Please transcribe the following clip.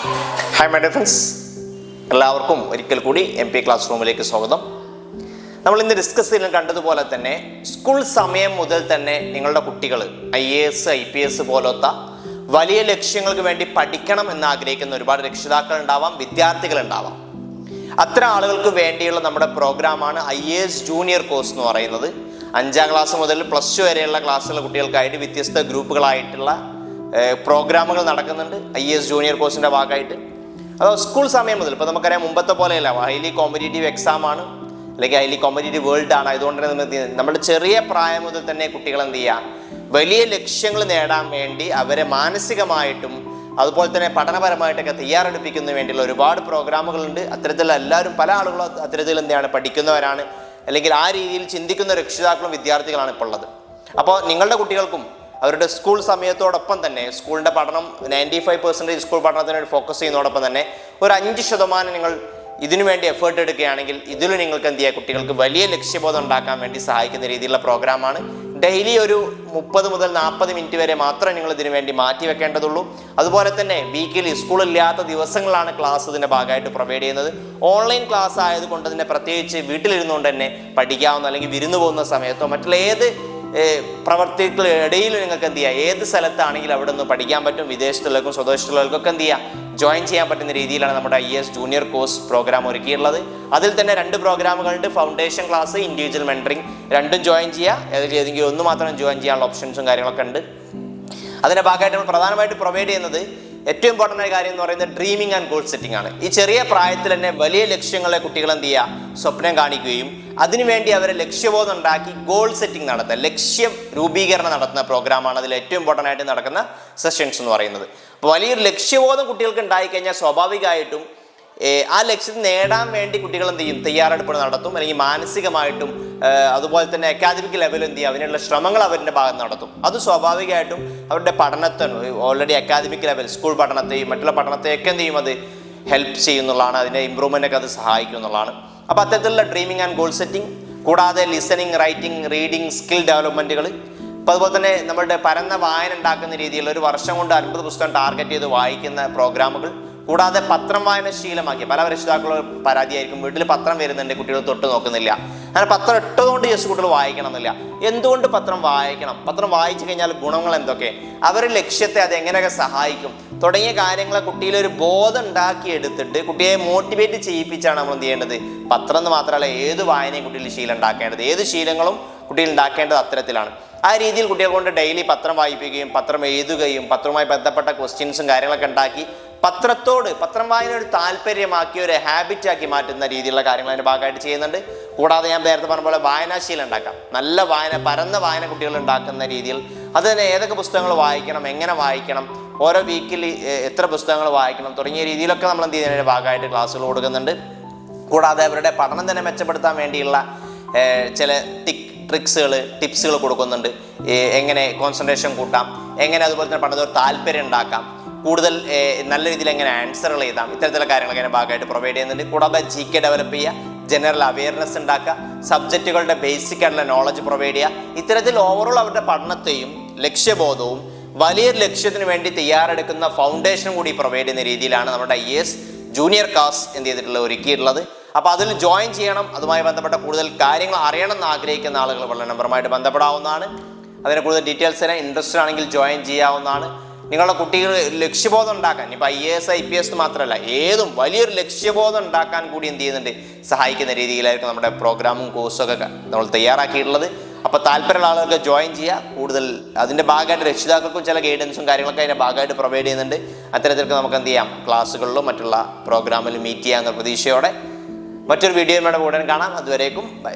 Hi my dear friends, എല്ലാവർക്കും ഒരിക്കൽ കൂടി MP ക്ലാസ് റൂമിലേക്ക് സ്വാഗതം. നമ്മൾ ഇന്ന് ഡിസ്കസ് ചെയ്യുന്ന കണ്ടതുപോലെ തന്നെ സ്കൂൾ സമയം മുതൽ തന്നെ നിങ്ങളുടെ കുട്ടികൾ IAS IPS പോലത്തെ വലിയ ലക്ഷ്യങ്ങൾക്ക് വേണ്ടി പഠിക്കണം എന്ന് ആഗ്രഹിക്കുന്ന ഒരുപാട് രക്ഷിതാക്കൾ ഉണ്ടാവാം, വിദ്യാർത്ഥികൾ ഉണ്ടാവാം. അത്തരം ആളുകൾക്ക് വേണ്ടിയുള്ള നമ്മുടെ പ്രോഗ്രാമാണ് IAS ജൂനിയർ കോഴ്സ് എന്ന് പറയുന്നത്. 5ാം ക്ലാസ് മുതൽ +2 വരെയുള്ള ക്ലാസ്സിലുള്ള കുട്ടികൾക്കായിട്ട് വ്യത്യസ്ത ഗ്രൂപ്പുകളായിട്ടുള്ള പ്രോഗ്രാമുകൾ നടക്കുന്നുണ്ട് IAS ജൂനിയർ കോഴ്സിൻ്റെ ഭാഗമായിട്ട്. അതോ സ്കൂൾ സമയം മുതൽ ഇപ്പോൾ നമുക്കറിയാം, മുമ്പത്തെ പോലെയല്ല, ഹൈലി കോമ്പറ്റീറ്റീവ് എക്സാം ആണ്, അല്ലെങ്കിൽ ഹൈലി കോമ്പറ്റീറ്റീവ് വേൾഡ് ആണ്. അതുകൊണ്ട് തന്നെ നമ്മുടെ ചെറിയ പ്രായം മുതൽ തന്നെ കുട്ടികൾ എന്ത് ചെയ്യുക, വലിയ ലക്ഷ്യങ്ങൾ നേടാൻ വേണ്ടി അവരെ മാനസികമായിട്ടും അതുപോലെ തന്നെ പഠനപരമായിട്ടൊക്കെ തയ്യാറെടുപ്പിക്കുന്നതിന് വേണ്ടിയുള്ള ഒരുപാട് പ്രോഗ്രാമുകളുണ്ട്. അത്തരത്തിൽ എല്ലാവരും, പല ആളുകളും അത്തരത്തിൽ എന്താണ് പഠിക്കുന്നവരാണ്, അല്ലെങ്കിൽ ആ രീതിയിൽ ചിന്തിക്കുന്ന രക്ഷിതാക്കളും വിദ്യാർത്ഥികളാണ് ഇപ്പോൾ ഉള്ളത്. അപ്പോൾ നിങ്ങളുടെ കുട്ടികൾക്കും അവരുടെ സ്കൂൾ സമയത്തോടൊപ്പം തന്നെ സ്കൂളിൻ്റെ പഠനം 95% സ്കൂൾ പഠനത്തിന് വേണ്ടി ഫോക്കസ് ചെയ്യുന്നതോടൊപ്പം തന്നെ ഒരു 5% നിങ്ങൾ ഇതിനു വേണ്ടി എഫേർട്ട് എടുക്കുകയാണെങ്കിൽ ഇതിൽ നിങ്ങൾക്ക് എന്ത് ചെയ്യുക, കുട്ടികൾക്ക് വലിയ ലക്ഷ്യബോധം ഉണ്ടാക്കാൻ വേണ്ടി സഹായിക്കുന്ന രീതിയിലുള്ള പ്രോഗ്രാമാണ്. ഡെയിലി ഒരു 30 മുതൽ 40 മിനിറ്റ് വരെ മാത്രമേ നിങ്ങൾ ഇതിനു വേണ്ടി മാറ്റി വെക്കേണ്ടതുള്ളൂ. അതുപോലെ തന്നെ വീക്കിലി സ്കൂളില്ലാത്ത ദിവസങ്ങളാണ് ക്ലാസ് ഇതിൻ്റെ ഭാഗമായിട്ട് പ്രൊവൈഡ് ചെയ്യുന്നത്. ഓൺലൈൻ ക്ലാസ് ആയതുകൊണ്ട് തന്നെ പ്രത്യേകിച്ച് വീട്ടിലിരുന്നുകൊണ്ട് തന്നെ പഠിക്കാവുന്ന, അല്ലെങ്കിൽ വിരുന്ന് പോകുന്ന സമയത്തോ മറ്റുള്ള ഏത് പ്രവർത്തികൾക്കിടയിൽ നിങ്ങൾക്ക് എന്ത് ചെയ്യുക, ഏത് സ്ഥലത്താണെങ്കിലും അവിടെ നിന്ന് പഠിക്കാൻ പറ്റും. വിദേശത്തുള്ളവർക്കും സ്വദേശത്തുള്ളവർക്കൊക്കെ എന്ത് ചെയ്യുക, ജോയിൻ ചെയ്യാൻ പറ്റുന്ന രീതിയിലാണ് നമ്മുടെ IAS ജൂനിയർ കോഴ്സ് പ്രോഗ്രാം ഒരുക്കിയിട്ടുള്ളത്. അതിൽ തന്നെ 2 പ്രോഗ്രാമുകളുണ്ട്. ഫൗണ്ടേഷൻ ക്ലാസ്, ഇൻഡിവിജ്വൽ മെൻറ്ററിങ്, രണ്ടും ജോയിൻ ചെയ്യുക. അതിൽ ഏതെങ്കിലും ഒന്ന് മാത്രം ജോയിൻ ചെയ്യാനുള്ള ഓപ്ഷൻസും കാര്യങ്ങളൊക്കെ ഉണ്ട്. അതിൻ്റെ ഭാഗമായിട്ട് നമ്മൾ പ്രധാനമായിട്ട് പ്രൊവൈഡ് ചെയ്യുന്നത് ഏറ്റവും ഇമ്പോർട്ടൻ്റ് ആയ കാര്യം എന്ന് പറയുന്നത് ഡ്രീമിംഗ് ആൻഡ് ഗോൾ സെറ്റിംഗ് ആണ്. ഈ ചെറിയ പ്രായത്തിൽ തന്നെ വലിയ ലക്ഷ്യങ്ങളെ കുട്ടികൾ എന്ത് ചെയ്യുക, സ്വപ്നം കാണിക്കുകയും അതിനുവേണ്ടി അവരെ ലക്ഷ്യബോധം ഉണ്ടാക്കി ഗോൾ സെറ്റിംഗ് നടത്തുക, ലക്ഷ്യം രൂപീകരണം നടത്തുന്ന പ്രോഗ്രാമാണ് അതിൽ ഏറ്റവും ഇമ്പോർട്ടൻ്റ് ആയിട്ട് നടക്കുന്ന സെഷൻസ് എന്ന് പറയുന്നത്. അപ്പോൾ വലിയൊരു ലക്ഷ്യബോധം കുട്ടികൾക്ക് ഉണ്ടായിക്കഴിഞ്ഞാൽ സ്വാഭാവികമായിട്ടും ആ ലക്ഷ്യം നേടാൻ വേണ്ടി കുട്ടികൾ എന്ത് ചെയ്യും, തയ്യാറെടുപ്പ് നടത്തും, അല്ലെങ്കിൽ മാനസികമായിട്ടും അതുപോലെ തന്നെ അക്കാദമിക് ലെവലിൽ എന്ത് ചെയ്യും, അതിനുള്ള ശ്രമങ്ങൾ അവരുടെ ഭാഗത്ത് നടത്തും. അത് സ്വാഭാവികമായിട്ടും അവരുടെ പഠനത്തെ, ഓൾറെഡി അക്കാദമിക് ലെവൽ സ്കൂൾ പഠനത്തെയും മറ്റുള്ള പഠനത്തെയൊക്കെ എന്ത് ചെയ്യും, അത് ഹെൽപ്പ് ചെയ്യുന്നുള്ളതാണ്, അതിൻ്റെ ഇമ്പ്രൂവ്മെൻ്റൊക്കെ അത് സഹായിക്കും എന്നുള്ളതാണ്. അപ്പോൾ അത്തരത്തിലുള്ള ഡ്രീമിംഗ് ആൻഡ് ഗോൾ സെറ്റിംഗ്, കൂടാതെ ലിസണിങ്, റൈറ്റിംഗ്, റീഡിങ്, സ്കിൽ ഡെവലപ്മെൻറ്റുകൾ, അപ്പോൾ അതുപോലെ തന്നെ നമ്മളുടെ പരന്ന വായന ഉണ്ടാക്കുന്ന രീതിയിൽ ഒരു വർഷം കൊണ്ട് 50 പുസ്തകം ടാർഗറ്റ് ചെയ്ത് വായിക്കുന്ന പ്രോഗ്രാമുകൾ, കൂടാതെ പത്രം വായന ശീലമാക്കി. പല രക്ഷിതാക്കളും പരാതിയായിരിക്കും, വീട്ടിൽ പത്രം വരുന്നുണ്ട്, കുട്ടികൾ തൊട്ട് നോക്കുന്നില്ല. അങ്ങനെ പത്രം ഇട്ടതുകൊണ്ട് ജസ്റ്റ് കുട്ടികൾ വായിക്കണം എന്നില്ല. എന്തുകൊണ്ട് പത്രം വായിക്കണം, പത്രം വായിച്ചു കഴിഞ്ഞാൽ ഗുണങ്ങൾ എന്തൊക്കെ, അവരുടെ ലക്ഷ്യത്തെ അതെങ്ങനെയൊക്കെ സഹായിക്കും തുടങ്ങിയ കാര്യങ്ങളെ കുട്ടിയിലൊരു ബോധം ഉണ്ടാക്കിയെടുത്തിട്ട് കുട്ടിയെ മോട്ടിവേറ്റ് ചെയ്യിപ്പിച്ചാണ് നമ്മൾ എന്ത് ചെയ്യേണ്ടത്. പത്രം എന്ന് മാത്രമല്ല, ഏത് വായനയും കുട്ടിയിൽ ശീലം ഉണ്ടാക്കേണ്ടത്, ഏത് ശീലങ്ങളും കുട്ടിയിൽ ഉണ്ടാക്കേണ്ടത് അത്തരത്തിലാണ്. ആ രീതിയിൽ കുട്ടികൾ കൊണ്ട് ഡെയിലി പത്രം വായിപ്പിക്കുകയും പത്രം എഴുതുകയും പത്രവുമായി ബന്ധപ്പെട്ട ക്വസ്റ്റ്യൻസും കാര്യങ്ങളൊക്കെ ഉണ്ടാക്കി പത്രം വായന ഒരു താല്പര്യമാക്കി, ഒരു ഹാബിറ്റാക്കി മാറ്റുന്ന രീതിയിലുള്ള കാര്യങ്ങൾ അതിൻ്റെ ഭാഗമായിട്ട് ചെയ്യുന്നുണ്ട്. കൂടാതെ ഞാൻ നേരത്തെ പറഞ്ഞ പോലെ വായനാശീലം ഉണ്ടാക്കാം, നല്ല വായന, പരന്ന വായന കുട്ടികൾ ഉണ്ടാക്കുന്ന രീതിയിൽ. അത് തന്നെ ഏതൊക്കെ പുസ്തകങ്ങൾ വായിക്കണം, എങ്ങനെ വായിക്കണം, ഓരോ വീക്കിൽ എത്ര പുസ്തകങ്ങൾ വായിക്കണം തുടങ്ങിയ രീതിയിലൊക്കെ നമ്മൾ എന്ത് ചെയ്യുന്നതിൻ്റെ ഭാഗമായിട്ട് ക്ലാസ്സുകൾ കൊടുക്കുന്നുണ്ട്. കൂടാതെ അവരുടെ പഠനം തന്നെ മെച്ചപ്പെടുത്താൻ വേണ്ടിയുള്ള ചില ടിപ്സുകൾ കൊടുക്കുന്നുണ്ട്. എങ്ങനെ കോൺസെൻട്രേഷൻ കൂട്ടാം, എങ്ങനെ അതുപോലെ തന്നെ പഠനത്തിൽ ഒരു താല്പര്യം ഉണ്ടാക്കാം, കൂടുതൽ നല്ല രീതിയിൽ എങ്ങനെ ആൻസറുകൾ എഴുതാം, ഇത്തരത്തിലുള്ള കാര്യങ്ങളൊക്കെ അതിൻ്റെ ഭാഗമായിട്ട് പ്രൊവൈഡ് ചെയ്യുന്നുണ്ട്. കൂടാതെ GK ഡെവലപ്പ് ചെയ്യുക, ജനറൽ അവയർനെസ് ഉണ്ടാക്കുക, സബ്ജക്റ്റുകളുടെ ബേസിക് ആയിട്ടുള്ള നോളജ് പ്രൊവൈഡ് ചെയ്യുക. ഇത്തരത്തിൽ ഓവറോൾ അവരുടെ പഠനത്തെയും ലക്ഷ്യബോധവും വലിയൊരു ലക്ഷ്യത്തിന് വേണ്ടി തയ്യാറെടുക്കുന്ന ഫൗണ്ടേഷനും കൂടി പ്രൊവൈഡ് ചെയ്യുന്ന രീതിയിലാണ് നമ്മുടെ IAS ജൂനിയർ കോഴ്സ് എന്ത് ചെയ്തിട്ടുള്ളത്, ഒരുക്കിയിട്ടുള്ളത്. അപ്പോൾ അതിൽ ജോയിൻ ചെയ്യണം. അതുമായി ബന്ധപ്പെട്ട കൂടുതൽ കാര്യങ്ങൾ അറിയണം എന്ന് ആഗ്രഹിക്കുന്ന ആളുകൾ വളരെ നമ്പറുമായിട്ട് ബന്ധപ്പെടാവുന്നതാണ്. അതിന് കൂടുതൽ ഡീറ്റെയിൽസ് തരാൻ ഇൻട്രസ്റ്റഡ് ആണെങ്കിൽ ജോയിൻ ചെയ്യാവുന്നതാണ്. നിങ്ങളുടെ കുട്ടികൾ ലക്ഷ്യബോധം ഉണ്ടാക്കാൻ, ഇപ്പോൾ IAS IPS മാത്രമല്ല, ഏതും വലിയൊരു ലക്ഷ്യബോധം ഉണ്ടാക്കാൻ കൂടി എന്ത് ചെയ്യുന്നുണ്ട്, സഹായിക്കുന്ന രീതിയിലായിരിക്കും നമ്മുടെ പ്രോഗ്രാമും കോഴ്സും ഒക്കെ നമ്മൾ തയ്യാറാക്കിയിട്ടുള്ളത്. അപ്പോൾ താല്പര്യമുള്ള ആളുകൾക്ക് ജോയിൻ ചെയ്യുക. കൂടുതൽ അതിൻ്റെ ഭാഗമായിട്ട് രക്ഷിതാക്കൾക്കും ചില ഗൈഡൻസും കാര്യങ്ങളൊക്കെ അതിൻ്റെ ഭാഗമായിട്ട് പ്രൊവൈഡ് ചെയ്യുന്നുണ്ട്. അത്തരത്തിലൊക്കെ നമുക്ക് എന്ത് ചെയ്യാം, ക്ലാസ്സുകളിലും മറ്റുള്ള പ്രോഗ്രാമിലും മീറ്റ് ചെയ്യാവുന്ന പ്രതീക്ഷയോടെ മറ്റൊരു വീഡിയോയുടെ ഉടൻ കാണാം. അതുവരേക്കും ബൈ.